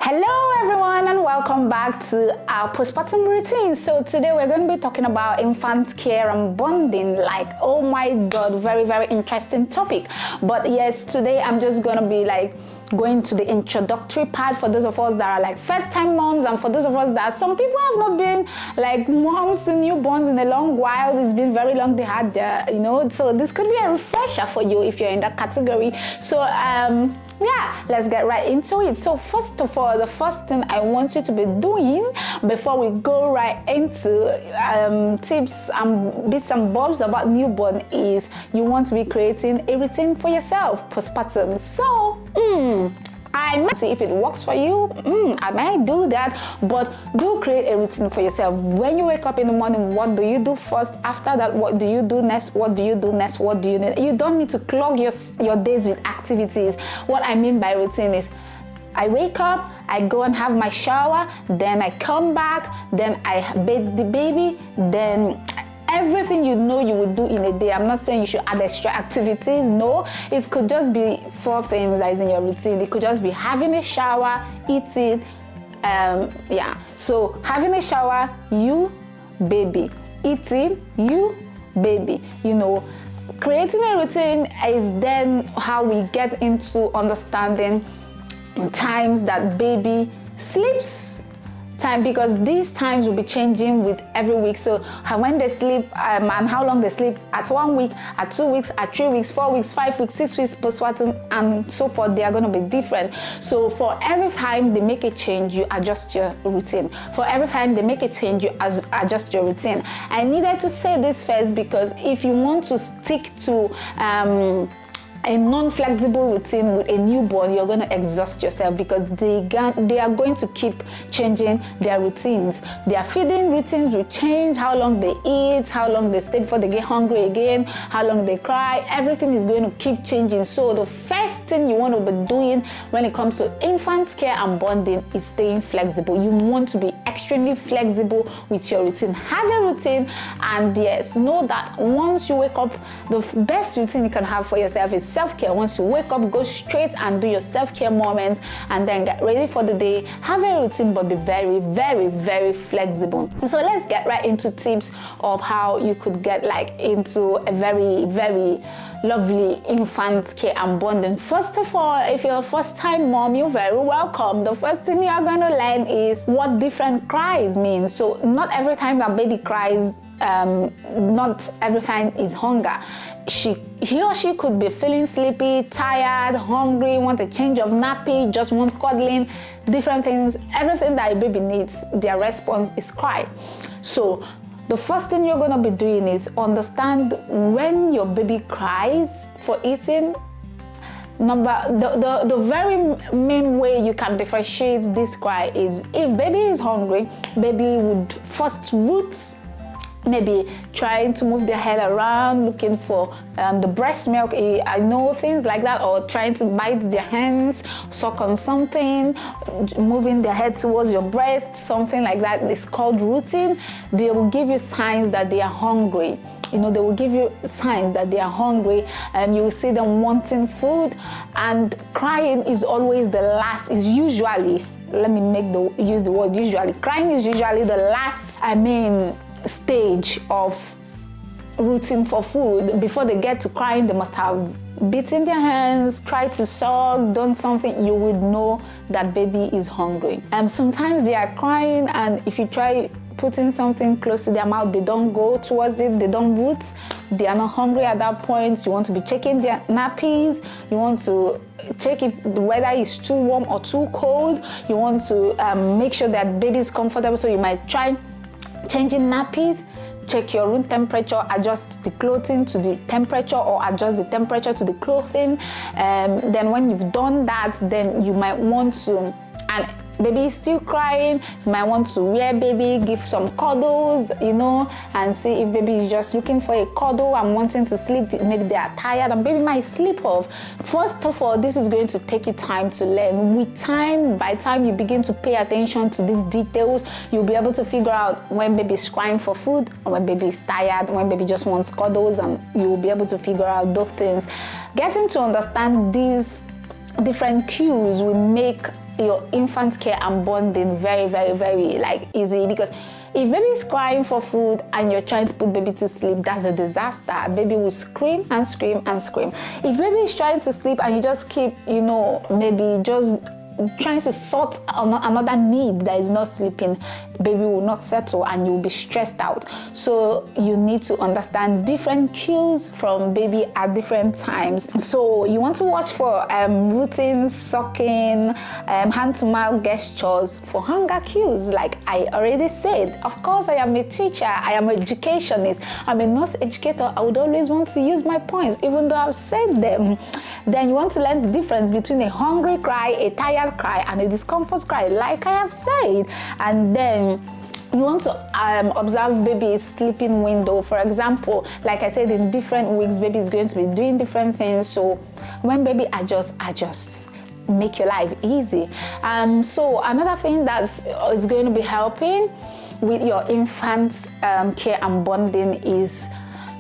Hello everyone and welcome back to our postpartum routine. So today we're going to be talking about infant care and bonding. Like, oh my god, very interesting topic. But yes, today I'm just going to be going to the introductory part for those of us that are like first-time moms, and for those of us that some people have not been like moms to newborns in a long while. It's been very long they had so this could be a refresher for you if you're in that category. So yeah, let's get right into it. So first of all, the first thing I want you to be doing before we go right into tips and bits and bobs about newborn is you want to be creating a routine for yourself postpartum. So I might see if it works for you. I might do that, but do create a routine for yourself. When you wake up in the morning, what do you do first? After that, what do you do next? What do you do next? What do you need? You don't need to clog your days with activities. What I mean by routine is I wake up, I go and have my shower, then I come back, then I bathe the baby, then everything you know you would do in a day. I'm not saying you should add extra activities. No, it could just be 4 things that is in your routine. It could just be having a shower, eating, so having a shower, you, baby, eating, you, baby. Creating a routine is then how we get into understanding times that baby sleeps time, because these times will be changing with every week. So when they sleep and how long they sleep at 1 week, at 2 weeks, at 3 weeks, 4 weeks, 5 weeks, 6 weeks postpartum and so forth, they are going to be different. So for every time they make a change, you adjust your routine. For every time they make a change, you adjust your routine. I needed to say this first because if you want to stick to a non-flexible routine with a newborn, you're going to exhaust yourself because they are going to keep changing their routines. Their feeding routines will change, how long they eat, how long they stay before they get hungry again, how long they cry. Everything is going to keep changing. So the first thing you want to be doing when it comes to infant care and bonding is staying flexible. You want to be extremely flexible with your routine. Have a routine, and yes, know that once you wake up, the best routine you can have for yourself is self-care. Once you wake up, go straight and do your self-care moments and then get ready for the day. Have a routine, but be very flexible. So let's get right into tips of how you could get into a very lovely infant care and bonding. First of all, if you're a first-time mom, you're very welcome. The first thing you're going to learn is what different cries mean. So not every time that baby cries, not every time is hunger. He or she could be feeling sleepy, tired, hungry, want a change of nappy, just wants cuddling, different things. Everything that a baby needs, their response is cry. So the first thing you're going to be doing is understand when your baby cries for eating. The very main way you can differentiate this cry is if baby is hungry, baby would first root, maybe trying to move their head around, looking for the breast milk, I know, things like that, or trying to bite their hands, suck on something, moving their head towards your breast, something like that. It's called rooting. They will give you signs that they are hungry. They will give you signs that they are hungry, and you will see them wanting food. And crying is always the last, is usually, let me use the word usually. Crying is usually the last, stage of rooting for food. Before they get to crying, they must have beaten their hands, tried to suck, done something. You would know that baby is hungry. Sometimes they are crying, and if you try putting something close to their mouth, they don't go towards it, they don't root, they are not hungry at that point. You want to be checking their nappies, you want to check if the weather is too warm or too cold, you want to make sure that baby is comfortable. So you might try changing nappies, check your room temperature, adjust the clothing to the temperature or adjust the temperature to the clothing. Then when you've done that, then you might want to, and baby is still crying, you might want to wear baby, give some cuddles, and see if baby is just looking for a cuddle and wanting to sleep. Maybe they are tired and baby might sleep off. First of all, this is going to take you time to learn. With time, by time you begin to pay attention to these details, you'll be able to figure out when baby is crying for food, or when baby is tired, when baby just wants cuddles, and you will be able to figure out those things. Getting to understand these different cues will make your infant care and bonding very, very, very like easy, because if baby is crying for food and you're trying to put baby to sleep, that's a disaster. Baby will scream and scream and scream. If baby is trying to sleep and you just keep, you know, maybe just trying to sort another need that is not sleeping, baby will not settle and you'll be stressed out. So you need to understand different cues from baby at different times. So you want to watch for routines, sucking, hand to mouth gestures for hunger cues. Like I already said, of course I am a teacher, I am an educationist, I'm a nurse educator. I would always want to use my points even though I've said them. Then you want to learn the difference between a hungry cry, a tired cry, and a discomfort cry, like I have said. And then you want to observe baby's sleeping window. For example, like I said, in different weeks, baby is going to be doing different things. So when baby adjusts, make your life easy. So another thing that is going to be helping with your infant's care and bonding is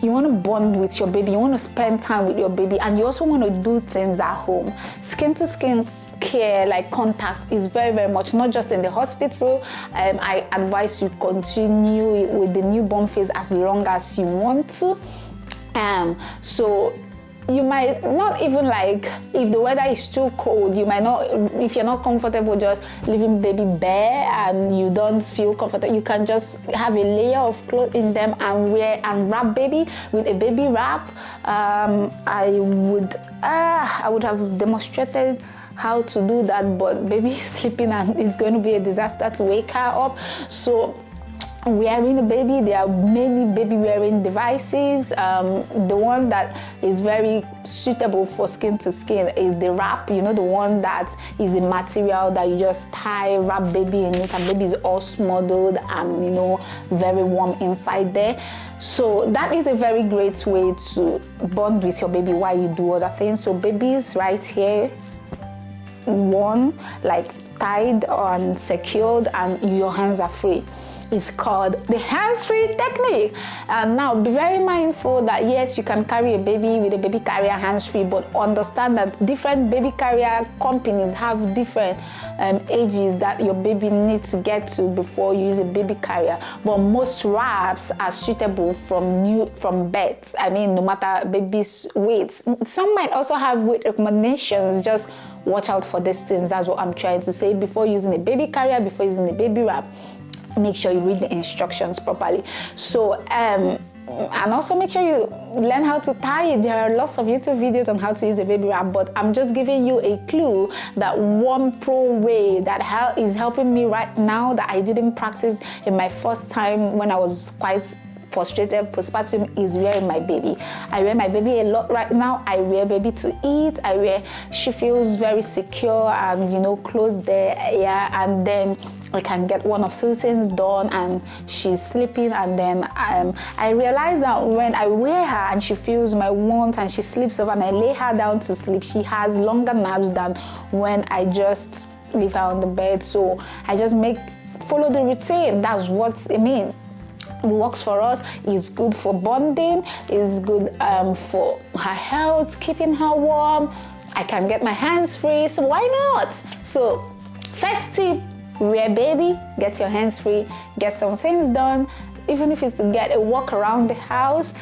you want to bond with your baby, you want to spend time with your baby, and you also want to do things at home. Skin to skin care, like contact, is very, very much not just in the hospital. I advise you continue with the newborn phase as long as you want to. So you might not even, like, if the weather is too cold, you might not, if you're not comfortable just leaving baby bare and you don't feel comfortable, you can just have a layer of clothes in them and wear and wrap baby with a baby wrap. I would have demonstrated how to do that, but baby is sleeping and it's going to be a disaster to wake her up. So wearing the baby, there are many baby wearing devices. The one that is very suitable for skin to skin is the wrap, you know, the one that is a material that you just tie, wrap baby in it, and baby is all smothered and, you know, very warm inside there. So that is a very great way to bond with your baby while you do other things. So baby is right here, one, like tied and secured, and your hands are free. It's called the hands-free technique. And now be very mindful that yes, you can carry a baby with a baby carrier hands-free, but understand that different baby carrier companies have different ages that your baby needs to get to before you use a baby carrier. But most wraps are suitable from birth. I mean, no matter baby's weight. Some might also have weight recommendations. Just watch out for these things. That's what I'm trying to say. Before using a baby carrier, before using a baby wrap, make sure you read the instructions properly. So and also make sure you learn how to tie it. There are lots of YouTube videos on how to use a baby wrap, but I'm just giving you a clue that one pro way that is helping me right now that I didn't practice in my first time when I was quite frustrated postpartum is wearing my baby. I wear my baby a lot right now. I wear baby to eat. She feels very secure and, you know, close there, yeah, and then I can get one of two things done and she's sleeping. And then I realize that when I wear her and she feels my warmth and she sleeps over and I lay her down to sleep, she has longer naps than when I just leave her on the bed. So I just follow the routine. That's what I mean. It works for us. It's good for bonding. It's good for her health, keeping her warm. I can get my hands free, so why not? So first tip, wear baby, get your hands free, get some things done. Even if it's to get a walk around the house,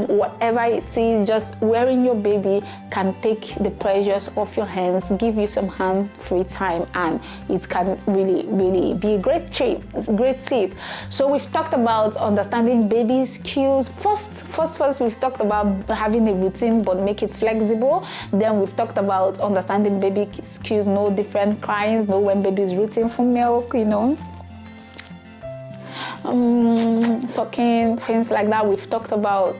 whatever it is, just wearing your baby can take the pressures off your hands, give you some hand-free time, and it can really, really be a great tip. So we've talked about understanding baby's cues. First, we've talked about having a routine but make it flexible. Then we've talked about understanding baby's cues, know different cryings, know when baby's rooting for milk, you know. Sucking, things like that. We've talked about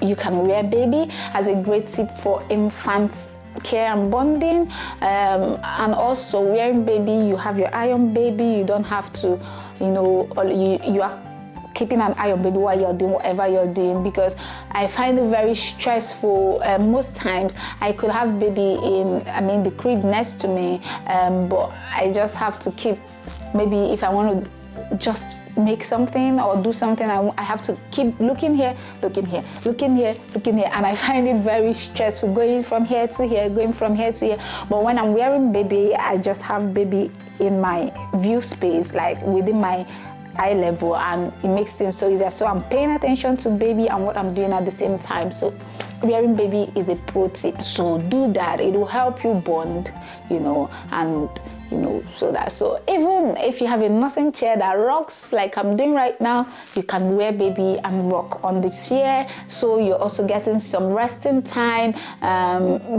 you can wear baby as a great tip for infant care and bonding, and also wearing baby, you have your eye on baby. You don't have to, you know, you are keeping an eye on baby while you're doing whatever you're doing, because I find it very stressful. Most times I could have baby in the crib next to me, but I just have to keep, maybe if I want to just make something or do something, I have to keep looking here, looking here, looking here, looking here, and I find it very stressful, going from here to here, going from here to here. But when I'm wearing baby, I just have baby in my view space, like within my eye level, and it makes things so easier. So I'm paying attention to baby and what I'm doing at the same time. So wearing baby is a pro tip. So do that. It will help you bond, you know, and you know, so even if you have a nursing chair that rocks like I'm doing right now, you can wear baby and rock on the chair, so you're also getting some resting time.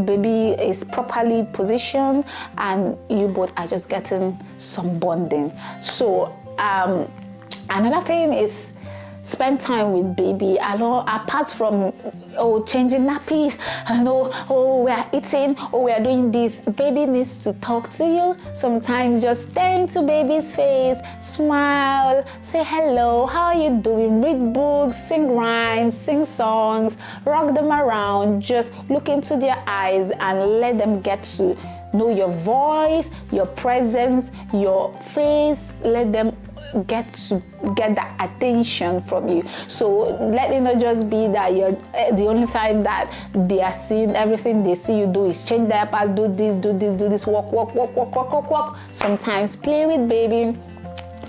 Baby is properly positioned and you both are just getting some bonding. So another thing is spend time with baby alone, apart from changing nappies and we're eating, we're doing this. Baby needs to talk to you sometimes. Just stare into baby's face, smile, say hello, how are you doing, read books, sing rhymes, sing songs, rock them around. Just look into their eyes and let them get to know your voice, your presence, your face. Let them get that attention from you. So let it not just be that you're the only time that they are seeing everything they see you do is change diapers, do this, walk. Sometimes play with baby,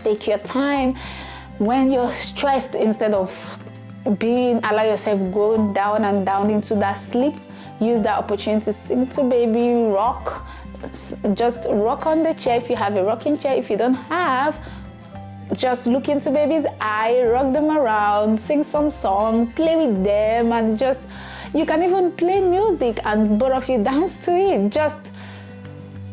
take your time. When you're stressed, instead of allow yourself going down and down into that sleep, use that opportunity to sing to baby, rock. Just rock on the chair if you have a rocking chair. If you don't have, just look into baby's eye, rock them around, sing some song, play with them, and just, you can even play music and both of you dance to it. Just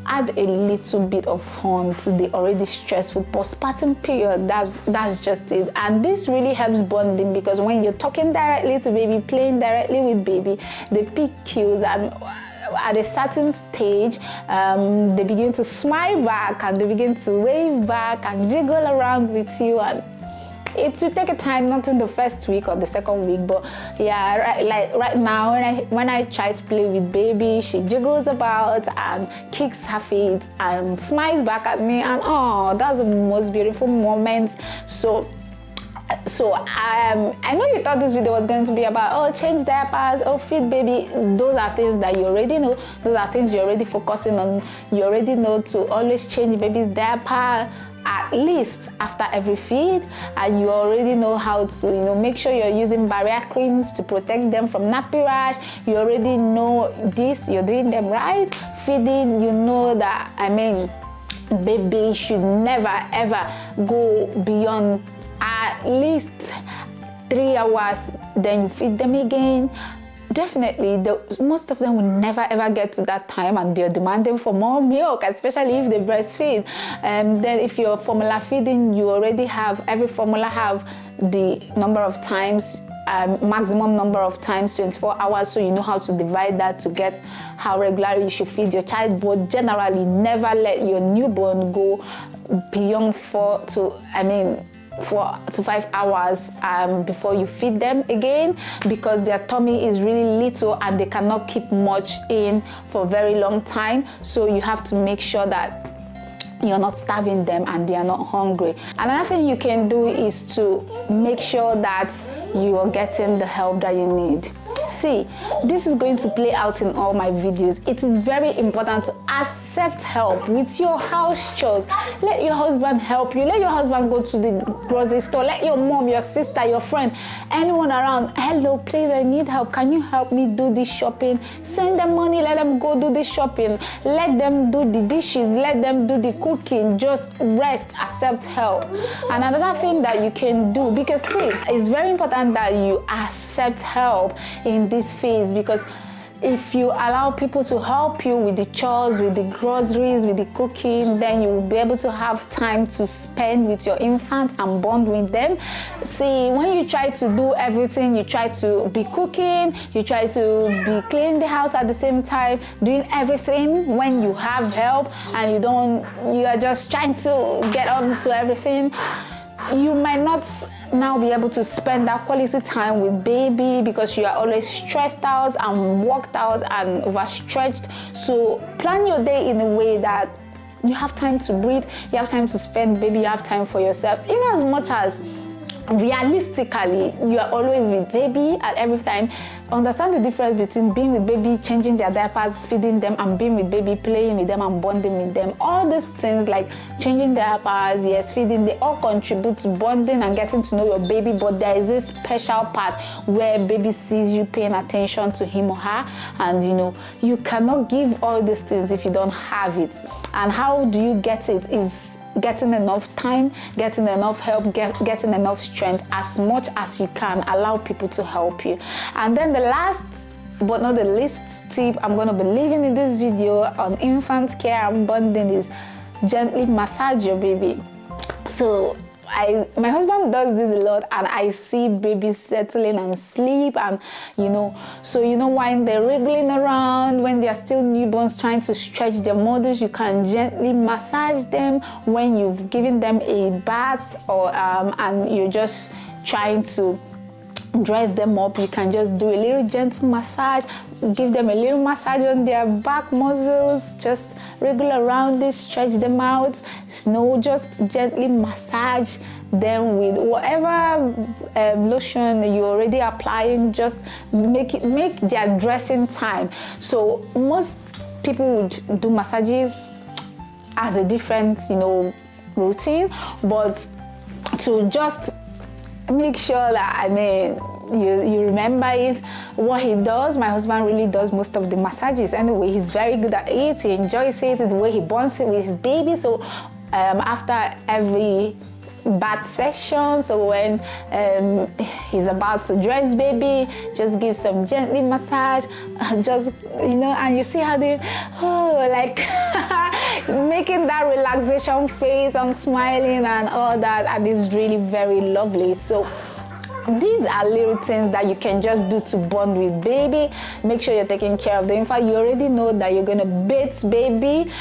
add a little bit of fun to the already stressful postpartum period. That's just it. And this really helps bonding, because when you're talking directly to baby, playing directly with baby, they pick cues, and at a certain stage, they begin to smile back and they begin to wave back and jiggle around with you. And it will take a time, not in the first week or the second week, but yeah, right now when I try to play with baby, she jiggles about and kicks her feet and smiles back at me, and that's the most beautiful moment. So I know you thought this video was going to be about change diapers, feed baby. Those are things that you already know. Those are things you're already focusing on. You already know to always change baby's diaper at least after every feed, and you already know how to make sure you're using barrier creams to protect them from nappy rash. You already know this, you're doing them right. Feeding, you know that, baby should never ever go beyond at least 3 hours, then you feed them again. Definitely, most of them will never ever get to that time, and they're demanding for more milk, especially if they breastfeed. Then if you're formula feeding, you already have, every formula have the number of times, maximum number of times, 24 hours, so you know how to divide that to get how regularly you should feed your child. But generally, never let your newborn go beyond 4 to 5 hours before you feed them again, because their tummy is really little and they cannot keep much in for a very long time. So you have to make sure that you're not starving them and they are not hungry. Another thing you can do is to make sure that you are getting the help that you need. See, this is going to play out in all my videos. It is very important to accept help with your house chores. Let your husband help you. Let your husband go to the grocery store. Let your mom, your sister, your friend, anyone around, hello, please, I need help. Can you help me do this shopping? Send them money, let them go do the shopping. Let them do the dishes, let them do the cooking. Just rest, accept help. And another thing that you can do, because see, it's very important that you accept help in this phase, because if you allow people to help you with the chores, with the groceries, with the cooking, then you will be able to have time to spend with your infant and bond with them. See, when you try to do everything, you try to be cooking, you try to be cleaning the house at the same time, doing everything when you have help, and you are just trying to get on to everything, you might not now be able to spend that quality time with baby, because you are always stressed out and worked out and overstretched. So plan your day in a way that You have time to breathe, you have time to spend baby, you have time for yourself. In as much as realistically you are always with baby at every time, understand the difference between being with baby, changing their diapers, feeding them, and being with baby, playing with them and bonding with them. All these things like changing diapers, yes, feeding, they all contribute to bonding and getting to know your baby. But there is a special part where baby sees you paying attention to him or her, and you know, you cannot give all these things if you don't have it. And how do you get it is getting enough time, getting enough help, getting enough strength. As much as you can, allow people to help you. And then the last but not the least tip I'm going to be leaving in this video on infant care and bonding is gently massage your baby. So my husband does this a lot, and I see babies settling and sleep, and you know, so you know, when they're wriggling around, when they're still newborns trying to stretch their mothers, you can gently massage them. When you've given them a bath or and you're just trying to dress them up, you can just do a little gentle massage, give them a little massage on their back muscles, just wriggle around it, stretch them out. Just gently massage them with whatever lotion you're already applying. Just make their dressing time. So most people would do massages as a different, you know, routine, but to just make sure that, I mean, you remember it, what he does. My husband really does most of the massages anyway. He's very good at it, he enjoys it, it's the way he bonds it with his baby. So after every bath session, so when he's about to dress baby, just give some gently massage, just, you know, and you see how they like making that relaxation face and smiling and all that, and it's really very lovely. So these are little things that you can just do to bond with baby. Make sure you're taking care of the infant. You already know that you're gonna bathe baby,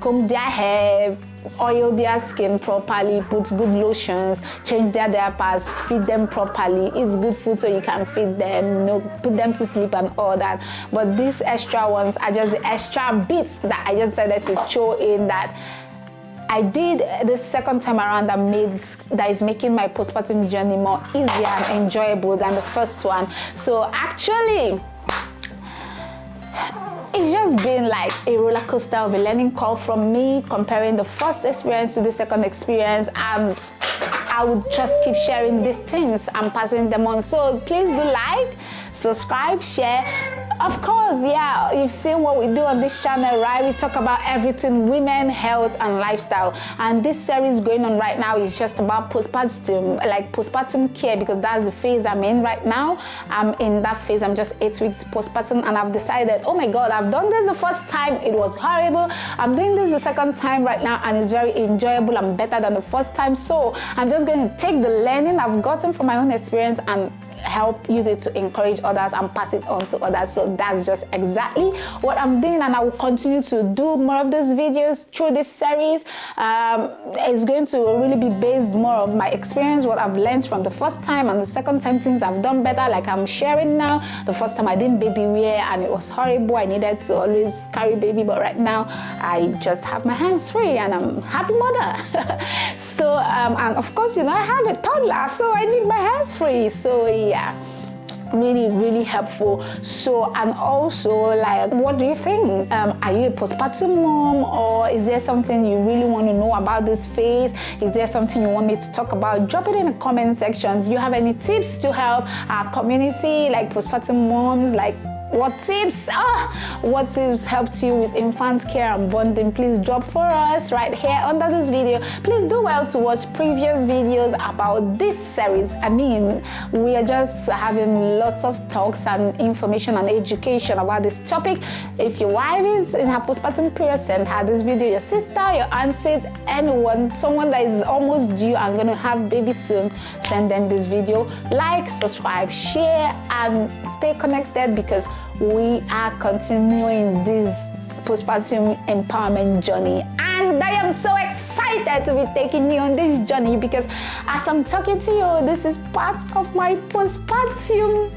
comb their hair, oil their skin properly, put good lotions, change their diapers, feed them properly, eat good food so you can feed them, you know, put them to sleep and all that. But these extra ones are just the extra bits that I just decided to throw in, that I did the second time around, that is making my postpartum journey more easier and enjoyable than the first one. So actually, it's just been like a roller coaster of a learning curve from me, comparing the first experience to the second experience, and I would just keep sharing these things and passing them on. So please do like, subscribe, share. Of course, yeah, you've seen what we do on this channel, right? We talk about everything women, health, and lifestyle. And this series going on right now is just about postpartum, like postpartum care, because that's the phase I'm in right now. I'm in that phase. I'm just 8 weeks postpartum, and I've decided, oh my God, I've done this the first time, it was horrible. I'm doing this the second time right now, and it's very enjoyable and better than the first time. So I'm just going to take the learning I've gotten from my own experience and help use it to encourage others and pass it on to others. So that's just exactly what I'm doing, and I will continue to do more of these videos through this series. It's going to really be based more of my experience, what I've learned from the first time, and the second time things I've done better, like I'm sharing now. The first time I didn't baby wear and it was horrible. I needed to always carry baby, but right now I just have my hands free and I'm a happy mother. So and of course, you know, I have a toddler, so I need my hands free. So yeah, really helpful. So, and also, like, what do you think? Are you a postpartum mom, or is there something you really want to know about this phase? Is there something you want me to talk about? Drop it in the comment section. Do you have any tips to help our community, like postpartum moms? Like, what tips helped you with infant care and bonding? Please drop for us right here under this video. Please do well to watch previous videos about this series. I mean, we are just having lots of talks and information and education about this topic. If your wife is in her postpartum period, send her this video. Your sister, your aunties, anyone, someone that is almost due and going to have baby soon, send them this video. Like, subscribe, share, and stay connected, because we are continuing this postpartum empowerment journey, and I am so excited to be taking you on this journey, because as I'm talking to you, this is part of my postpartum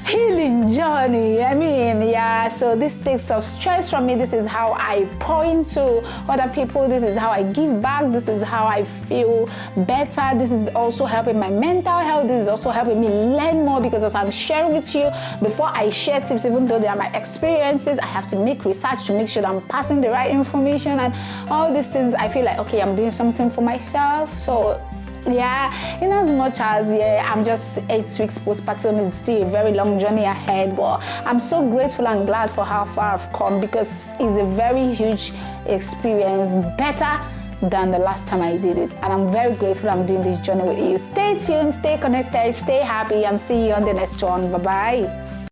healing journey. I mean, yeah, so this takes some stress from me. This is how I pour into other people. This is how I give back. This is how I feel better. This is also helping my mental health. This is also helping me learn more, because as I'm sharing with you, before I share tips, even though they are my experiences, I have to make research to make sure that I'm passing the right information and all these things. I feel like, okay, I'm doing something for myself. So yeah, in as much as I'm just 8 weeks postpartum, is still a very long journey ahead, but I'm so grateful and glad for how far I've come, because it's a very huge experience, better than the last time I did it, and I'm very grateful I'm doing this journey with you. Stay tuned, stay connected, stay happy, and see you on the next one. Bye bye.